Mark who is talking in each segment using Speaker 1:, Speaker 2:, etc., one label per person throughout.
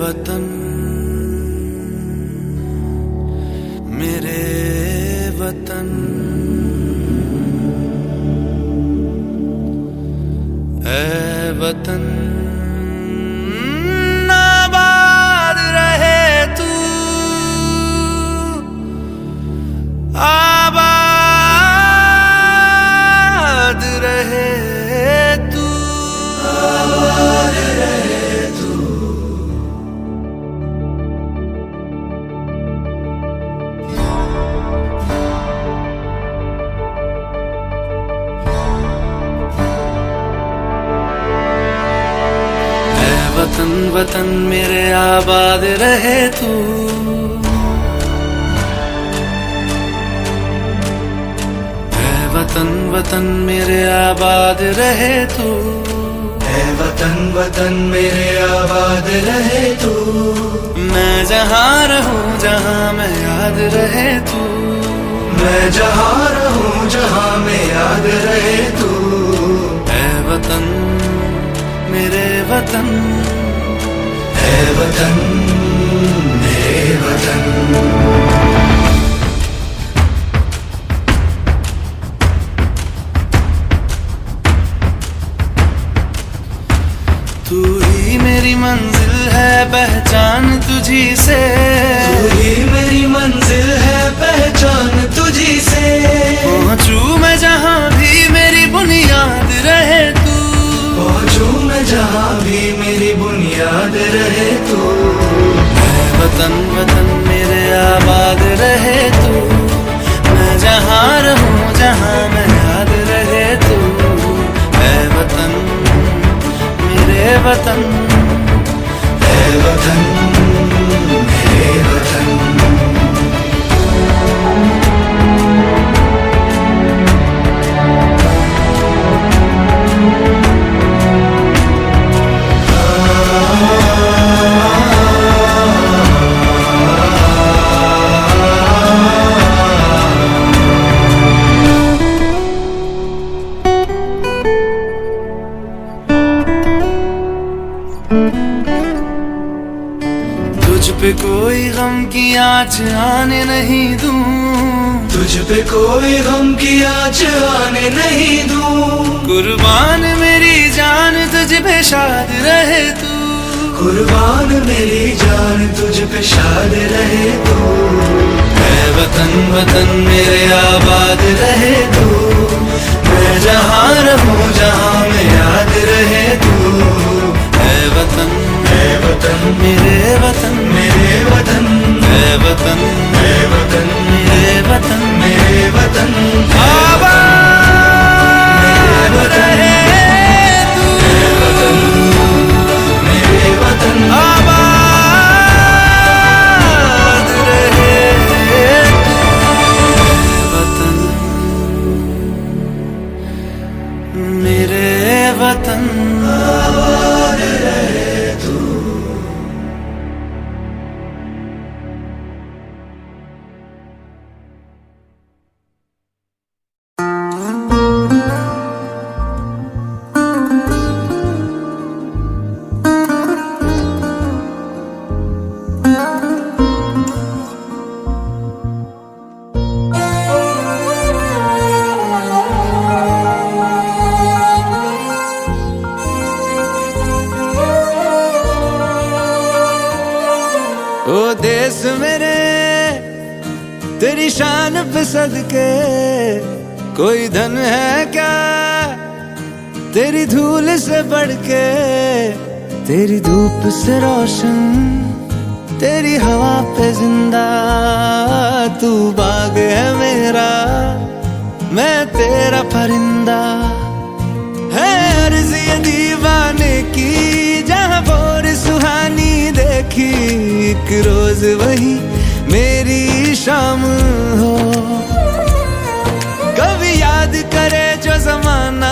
Speaker 1: वतन मेरे वतन, ऐ वतन आबाद रहे तू, आबाद रहे तू, आबाद रहे तू। वतन वतन मेरे आबाद रहे तू, ऐ वतन वतन मेरे आबाद रहे तू,
Speaker 2: ऐ वतन वतन मेरे आबाद रहे तू।
Speaker 1: मैं जहाँ रहूं जहाँ मैं याद रहे तू,
Speaker 2: मैं जहाँ रहूं जहाँ मैं याद रहे तू।
Speaker 1: ऐ वतन मेरे वतन,
Speaker 2: ऐ वतन मेरे वतन।
Speaker 1: तू ही मेरी मंजिल है पहचान तुझी से,
Speaker 2: तू ही मेरी मंजिल है पहचान तुझी से।
Speaker 1: पहुँचूं मैं जहाँ भी मेरी बुनियाद रहे तू,
Speaker 2: पहुँचूं मैं जहाँ भी मेरी बुनियाद रहे तू।
Speaker 1: ऐ वतन वतन मेरे आबाद रहे तू, मैं जहाँ रहूं जहाँ मैं याद रहे तू। ऐ वतन मेरे वतन,
Speaker 2: ऐ वतन मेरे वतन।
Speaker 1: तुझ पे कोई गम की आँच आने नहीं दूं,
Speaker 2: तुझ पे कोई गम की आँच आने नहीं दूं।
Speaker 1: कुर्बान मेरी जान तुझ पे शाद रहे तू,
Speaker 2: कुर्बान मेरी जान तुझ पे शाद रहे तू।
Speaker 1: ऐ वतन वतन मेरे आबाद रहे तू, मैं जहाँ रहूं जहाँ मैं याद रहे तू। ऐ वतन मेरे वतन,
Speaker 2: मेरे वतन,
Speaker 1: ऐ वतन
Speaker 2: मेरे वतन,
Speaker 1: मेरे वतन,
Speaker 2: मेरे वतन।
Speaker 1: आबाद रहे तू,
Speaker 2: मेरे वतन,
Speaker 1: आबाद रहे तू। वतन मेरे वतन,
Speaker 2: आबाद रहे तू।
Speaker 1: ओ देश मेरे तेरी शान पे सदके, कोई धन है क्या तेरी धूल से बढ़ के। तेरी धूप से रोशन, तेरी हवा पे जिंदा, तू बाग है मेरा मैं तेरा परिंदा। है अर्ज़ ये दीवाने की जहाँ बोर सुहानी देखी, एक रोज वही मेरी शाम हो। कभी याद करे जो जमाना,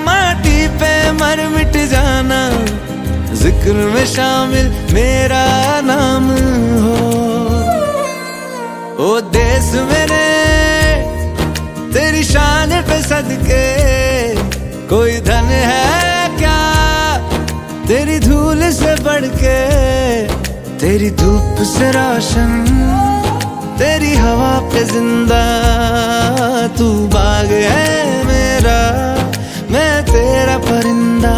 Speaker 1: माटी पे मर मिट जाना, जिक्र में शामिल मेरा नाम हो। ओ देश मेरे तेरी शान पे सदके, कोई धन है क्या तेरी धूल से बढ़ के। तेरी धूप से रोशन, तेरी हवा पे जिंदा। तू बाग है मेरा, मैं तेरा परिंदा।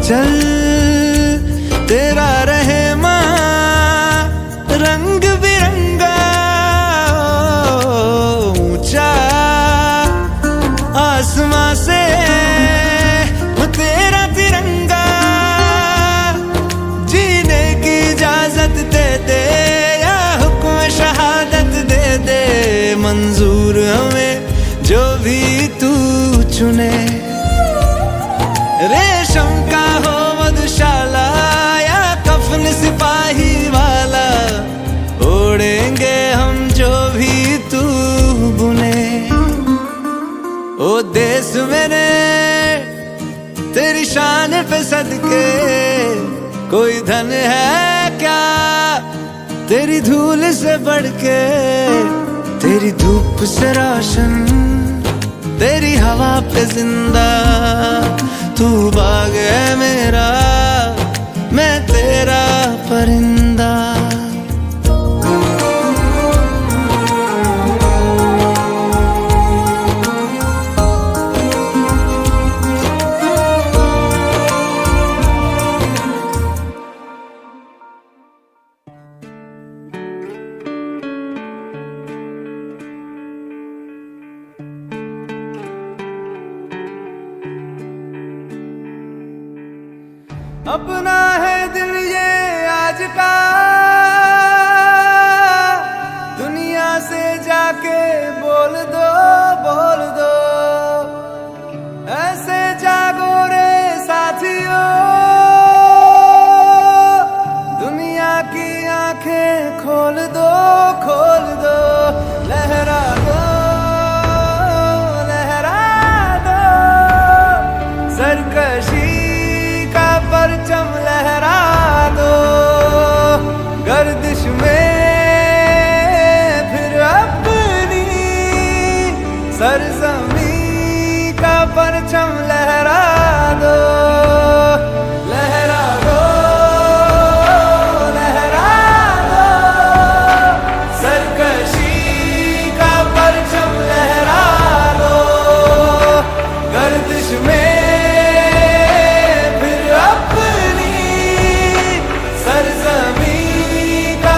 Speaker 1: चल तेरा रहे माँ रंग बिरंगा, ऊंचा आसमां से तेरा तिरंगा। जीने की इजाजत दे दे या हुक्म शहादत दे दे, मंजूर हमें जो भी तू चुने। रेशम का हो मधुशाला या कफन सिपाही वाला, ओढ़ेंगे हम जो भी तू बुने। ओ देश मेरे तेरी शान पे सदके, कोई धन है क्या तेरी धूल से बढ़ के। तेरी धूप से रोशन, तेरी हवा पे जिंदा। तू बाग है मेरा, मैं तेरा परिंदा। अपना है दिल ये आज का, दुनिया से जाके बोल दो, बोल दो। ऐसे जागो रे साथियों, दुनिया की आंखें खोल दो, खोल दो। लहरा दो, लहरा दो, सरकशी परचम लहरा दो। गर्दिश में फिर अपनी सरजमी का परचम लहरा दो। लहरा दो, लहरा दो, सरकशी का परचम लहरा दो। गर्दिश में सरजमी का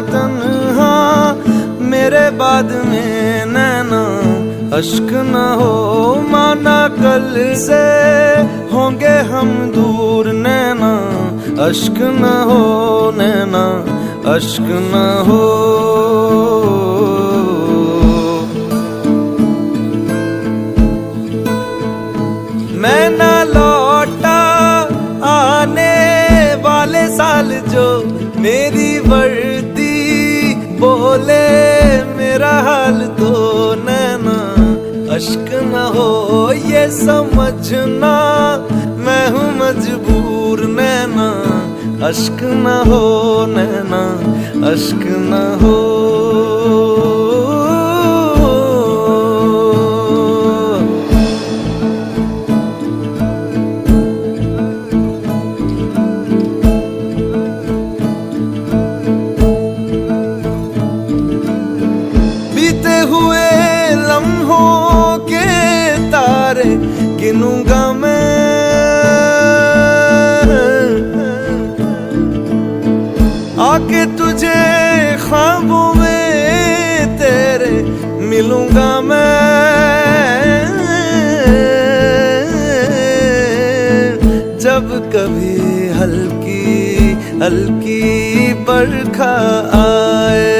Speaker 1: तन्हा मेरे बाद में नैना अश्क न हो, माना कल से होंगे हम दूर नैना अश्क न हो, नैना अश्क न हो। मैं ना लौटा आने वाले साल जो मेरी वर्दी बोले मेरा हाल तो नैना अश्क न हो, ये समझना मैं हूँ मजबूर नैना अश्क न हो, नैना अश्क न हो। गिनूंगा मैं आके तुझे ख्वाबों में तेरे मिलूंगा मैं, जब कभी हल्की हल्की बरखा आए,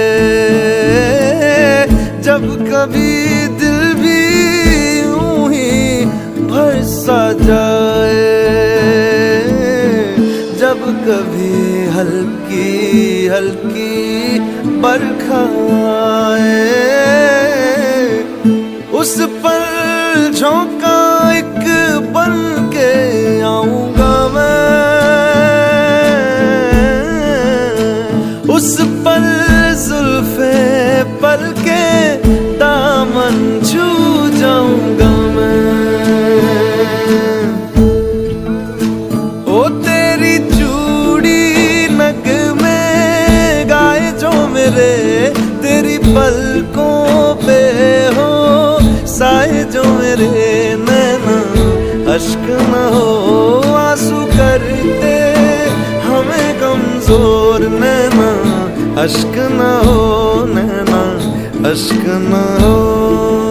Speaker 1: जब कभी दिल भी सा जाए, जब कभी हल्की हल्की बरखा आए, उस पर झोंका एक बन के आऊंगा मैं, उस पर जुल्फे पल के दामन छू जाऊंगा मैं। ओ तेरी चूड़ी नग में गाए जो मेरे, तेरी पलकों पे हो साए जो मेरे नैना अश्क न हो, आंसू करते हमें कमजोर नैना अश्क न हो, नैना अश्क न हो।